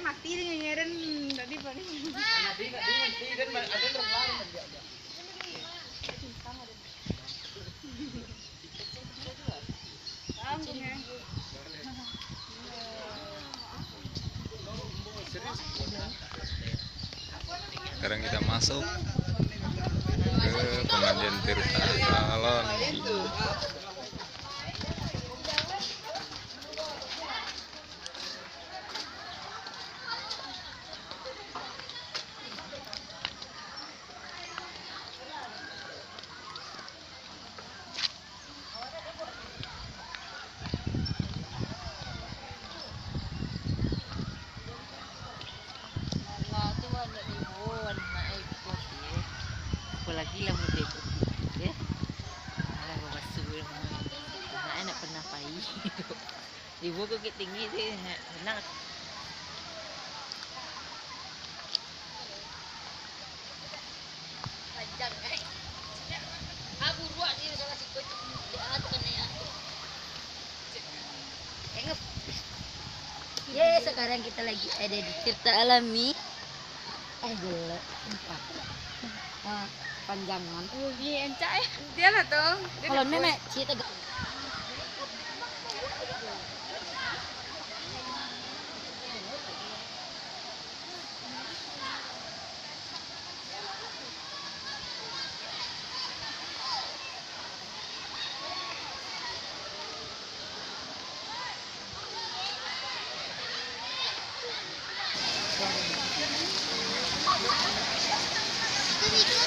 mati dengan ngeren tadi paling. Sekarang kita masuk ke pemandian Tirta Salon. Apalagi lah muda itu ya malah bawa suul nah enak pernah pai ibu kok tinggi sih enak panjang aku buat dia salah si kocok dia akan ya ya sekarang kita lagi ada di Tirta Alami gila panjangan Iya, encak ya. Dia lah tuh. kalau nenek cerita Itu